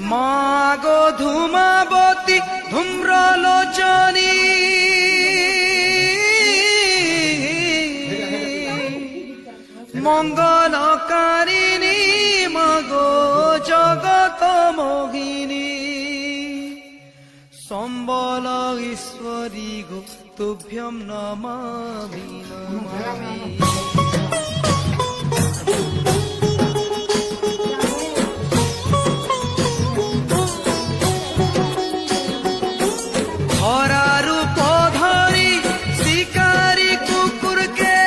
মাগো ধূমাবতী ধূম্রলোচনী মঙ্গলকারিণী মাগো জগত মোহিনী সম্বল ঈশ্বরী গো তুভ্যম নমামি নমামি। রূপ ধরি শিকারি কুকুরকে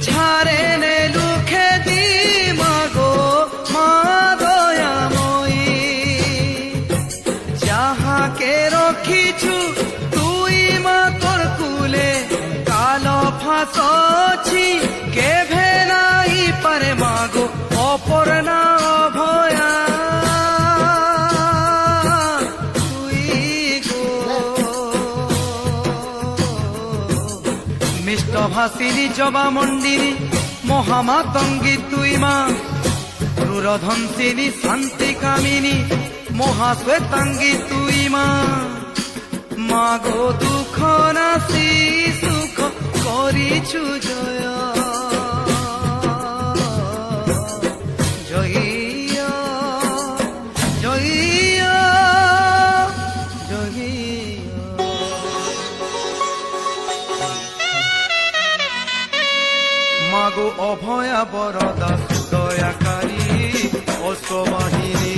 ঝাড়ে নে লুখে দি মাগো মা দয়াময়ী যাহাকে রখিছু তুই মা তোর কুলে কালো ফাঁসছি কেভে নাই পারে মাগো অপর্ণা অভয়া ভাসিনী জবা মন্দিনী মহামাতঙ্গী তুই মা ক্রুরধ্বংসিনী শান্তি কামিনী মহাশ্বেতাঙ্গী তুই মা মাগো দুঃখ নাসি সুখ করিছু জয় জয় জয় জয়। মাগো অভয়া বরদা দয়াকারী অশ্ববাহিনী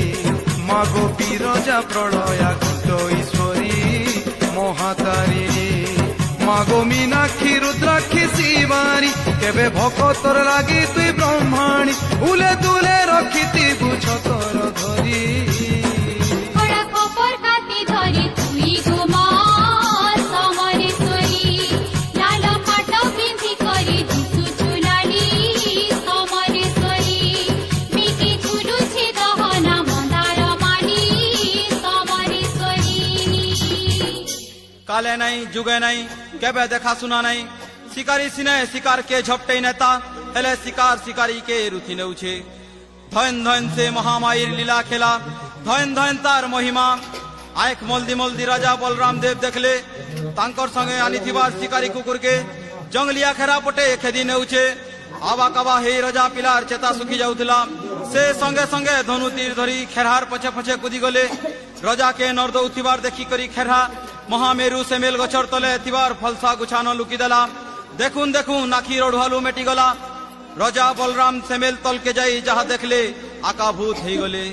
মাগো বিরজা প্রলয়া কুট ঈশ্বরী মহাতারিণী মাগো মীনাক্ষী রুদ্রাক্ষী শিবানী কেবে ভকতর লাগি তুই ব্রহ্মাণী উলে তুলে রখিতি বুঝ তর ধরি কালে নাই যুগে নাই কেবে দেখা শুনা নাই শিকারী সিনে শিকার কে ঝপটেই নেতা হেলে শিকার শিকারী কে রুথি নেউছে ধন ধন সে মহামায়ীর লীলা খেলা ধন ধন তার মহিমা আয়েক মলদি মলদি রাজা বলরাম দেব দেখলে তাঙ্কর সঙ্গে আনিথিবার শিকারী কুকুরকে জঙ্গলিয়া খেরা পটে খেদি নেউছে আবা কাবা হেই রাজা পিলার চেতা শুকি যাউଥିଲା সে সঙ্গে সঙ্গে ধনু তীর ধরি খেরহার পছে পছে কুদি গলে রাজাকে নর্দ উঠিবার দেখি করি খেরহা মহামেরু সেমেল গছর তলে থিবার ফলসা গুছানো লুকিদেলা দেখুন দেখুন আখির ওঢ়ালু মেটিগলা রাজা বলরাম সেমেল তলকে যাই যাহা দেখলে আকাভূত হইগলে।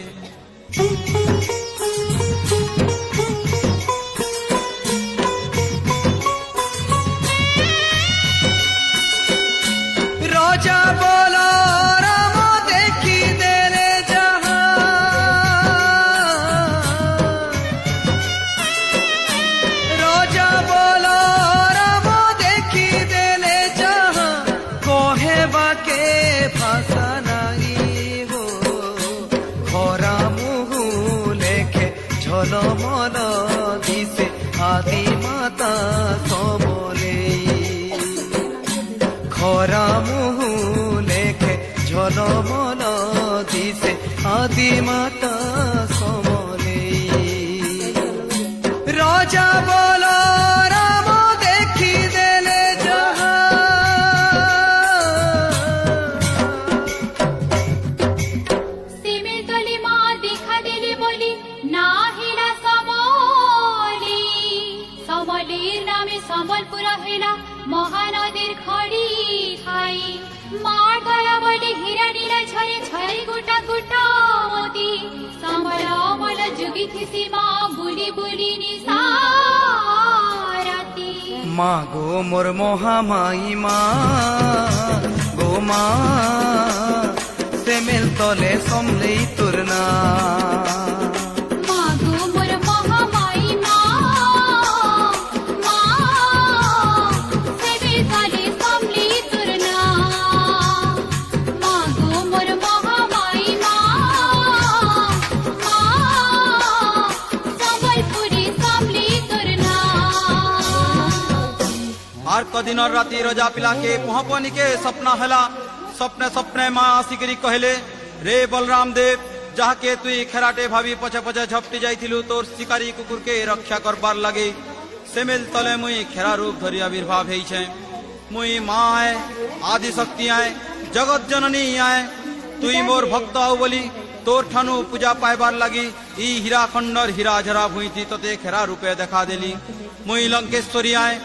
রাজা বলরাম দেখি দেলে যাহা রাজা বলরাম দেখি দেলে যাহা কহে বাকে ভাষা নাই গো খরা মুহু লেখে ঝলমল দিশে আদি মাতা সবলে খরা মুহু লেখে ঝলমল দিশে আদি মাতা সমলে রাজা বলরাম দেখি দেলে যাহা সিমেল তলে মা দেখা দেলে বলি না হেলা সমলে সমলের নামে সম্বলপুর হেলা মহানদীর খড়ি খাই মার দয়া বলে হীরা নীলা ঝরে ঝরে গোটা গোটা মতি সমল অমল যুগি থিসি মা বুলি বুলি নিসারাতি মা গো মোর মহামাই মা গো মা সেমেল তলে সমলেই তোর না আর কদিনর রাতি রজা পিলাকে পহপনিকে স্বপ্ন হেলা স্বপ্নে স্বপ্নে মা আসিকি কহিলে রে বলরাম দেব যাহাকে তুই খেরাটে ভাবি পছে পছে ঝপটি যাইছিলু তোর শিকারী কুকুরকে রক্ষা করবার লাগে সেমেল তলে মুই খেরা রূপ ধরি আবির্ভাব হইছে মুই মা আয় আদি শক্তি আয় জগৎ জননী আয় তুই মোর ভক্ত আও বলি তোর ঠানু পূজা পাইবার লাগি ই হীরাখণ্ডর হীরা ঝরা ভুঁইতি তোতে খেরা রূপে দেখা দেলি মুই লঙ্কেশ্বরী আয়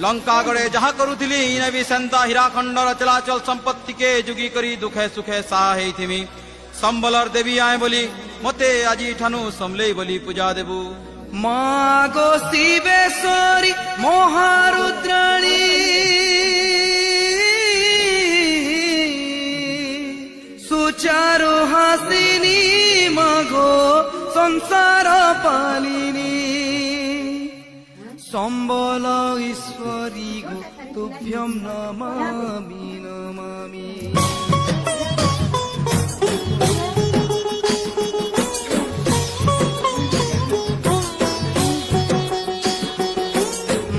লঙ্কাগড়ে যাহা করুথিলি ইনেবি সেন্তা হীরাখণ্ডর চলাচল সম্পত্তিকে যুগি করি দুঃখে সুখে সাহা হেইথিমি সম্বলর দেবী আয় বলি মতে আজি ঠানু সমলেই বলি পূজা দেবু মা গো শিবেশ্বরী মহারুদ্রাণী সুচারু হাসিনী মাগো সংসার পালিনী সম্বল ঈশ্বরী গো তুভ্যম নমামি নমামি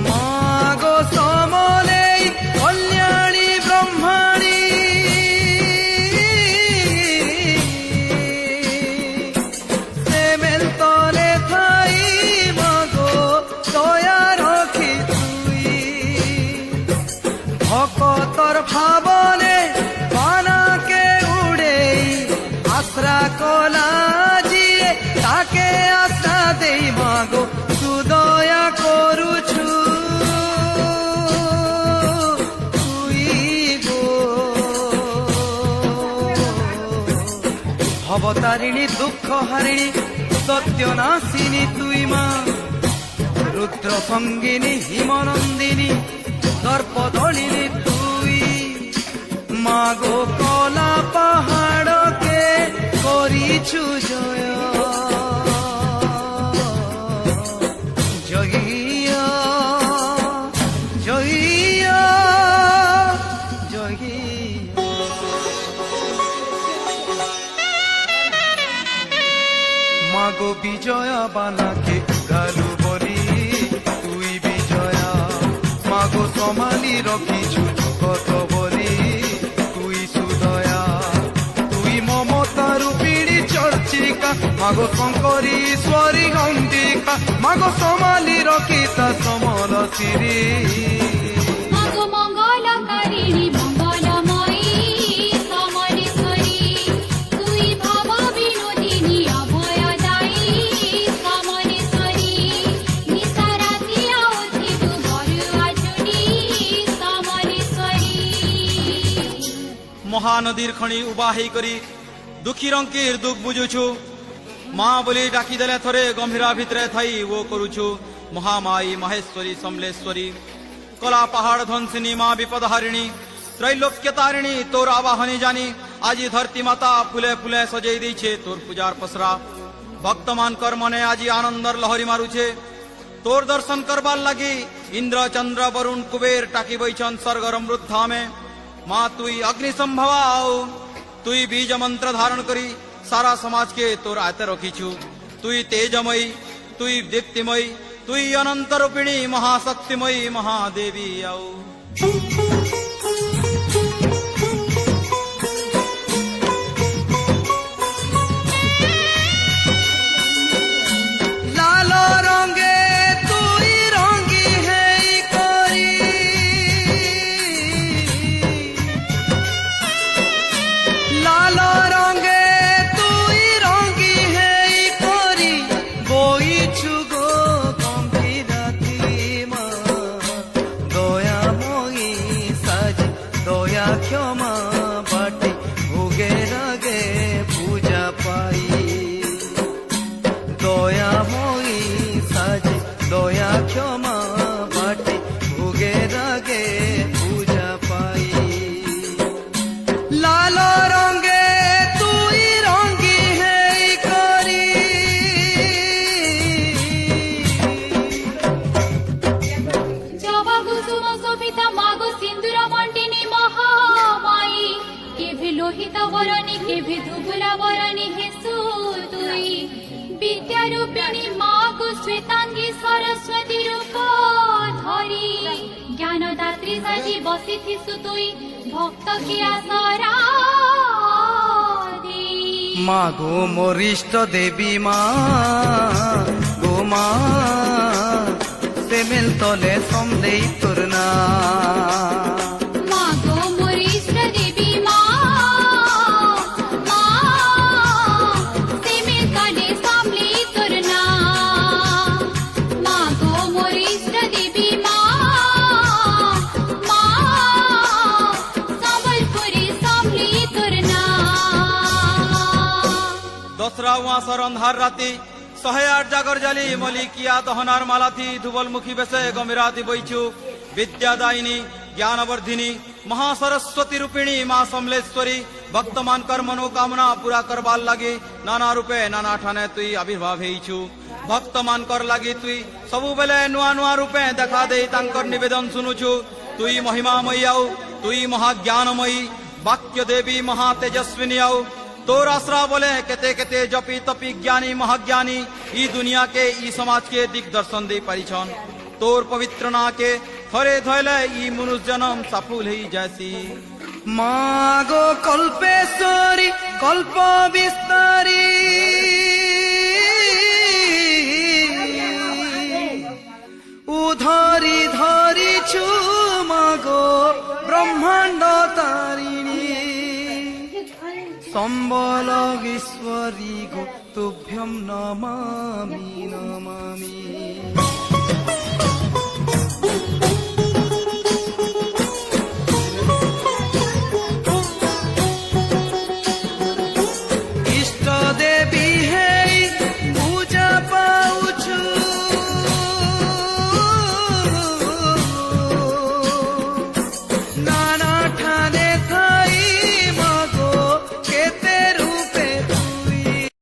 মাগো সমলেই কল্যাণী ব্রহ্মাণী সেমেল তলে থাই মাগো দয়া রখি তুই ভকতর ভাবনে বানাকে উড়েই আশ্রা কলা জিয়ে তাকে আশ্রা দেই মাগো সুদয়া করুছু তুই গো ভবতারিণী দুঃখ হারিণী সত্যনাশিনী তুই মা রুদ্র সঙ্গিনী হিমনন্দিনী দর্পদলিনী তুই মাগো কলা পাহাড়কে করিছু জয় জহিয়া জহিয়া জহিয়া মাগো বিজয়া বানাকে গালু বলি তুই বিজয়া মাগো সমালি রখিছু জগত বলি তুই সুদয়া তুই মমতা রূপিণী চর্চিকা মাগো শঙ্করী ঈশ্বরী গন্ধিকা মাগো সমালি রখিতা সমল শিরি মাগো মঙ্গলকারিণী মঙ্গলময়ী সমলেশ্বরী তুই ভব বিনোদিনী অভয়দায়ী সমলেশ্বরী নিশারাতি আউথিবু বড়ুয়া চুড়ি সমলেশ্বরী মহানদীর খনি উবাহি করি দুঃখী রঙ্কির দুঃখ বুঝুছু মা বলি ডাকি দেলে থরে গম্ভীরা ভিতরে থাই ও করুছু মহামায়ী মহেশ্বরী সমলেশ্বরী কলা পাহাড় ধ্বংসিনী মা বিপদহারিণী ত্রৈলোক্য তারিণী তোর আবাহনী জানি আজি ধরতি মাতা ফুলে ফুলে সজেই দিয়েছে তোর পূজার পসরা ভক্তমানকর মনে আজি আনন্দর লহরি মারুছে তোর দর্শন করবার লাগি ইন্দ্র চন্দ্র বরুণ কুবের টাকি বইছন স্বর্গর অমৃত ধামে মা তুই অগ্নি সম্ভবাও তুই বীজ মন্ত্র ধারণ করি সারা সমাজকে তোর আয়তে রখিছু তুই তেজময়ী তুই দীপ্তিময়ী তুই অনন্ত রূপিণী মহাশক্তিময়ী মহাদেবী আও লাল রঙে তুই রঙি হেই করি লাল রঙে তুই রঙি হেই করি বইছু গো গম্ভীরাতি মা দয়াময়ী সাজ দয়া ক্ষমা বাটে ভোগে রাগে পূজা পাই দয়াময়ী সাজে দয়া ক্ষমা বাটে ভোগে রাগে পূজা পাই লাল রঙে তুই রঙি হেই করি জবা কুসুম শোভিতা মাগো সিন্দুর মণ্ডিনী মহামায়ী কেভে লোহিত বরণী কেভে ধুবুলা বরণী হেসু তুই বিদ্যারূপিণী মা ମାଗୁ ଶ୍ଵେତାଙ୍ଗୀ ସରସ୍ୱତୀ ରୂପ ଧରି ଜ୍ଞାନଦାତ୍ରୀ ସାଜି ବସିଥିସୁ ତୁଇ ଭକ୍ତ କି ଆସରା মা গো মরিষ্ট দেবী মা গো মা সেমেল তলে সমলেই তোর না মাগো মরিষ্ট দেবী মা মা সেমে তলে সামলি তোর না মাগো মরিষ্ট দেবী মা মা সম্বলপুরি সামলি তোর না দশরা উয়াশর অন্ধার রাতি 108 জাগর জালি মলিকিয়া দহনার মালাথি ধুবলমুখী বেশে গম্ভীরাতি বইছু বিদ্যাদায়িনী জ্ঞানবর্ধিনী মহাসরস্বতী রূপিণী মা সমলেশ্বরী ভক্তমানকর মনোকামনা পুরা করবার লাগি নানা রূপে নানা ঠানে তুই আবির্ভাব হইছু ভক্তমানকর লাগি তুই সবুবেলে নূয়া নূয়া রূপে দেখা দেই তাঙ্কর নিবেদন শুনুছু তুই মহিমাময়ী আও তুই মহাজ্ঞানময়ী বাক্য দেবী মহা তেজস্বিনী আও তোর আশ্রা বলে কেতে কেতে জপি তপি জ্ঞানী মহাজ্ঞানী ই দুনিয়া के ই समाज के दिग्दर्शन दे परिछन তোর পবিত্র নাকে থরে ধইলে ই মনুষ্য জনম সফল হই যাসি মা গো কল্পেশ্বরী কল্প বিস্তারী উধরি ধরিছু মা গো ব্রহ্মাণ্ড তারিণী সম্বল ঈশ্বরী গো তুভ্যম নমামি নমামি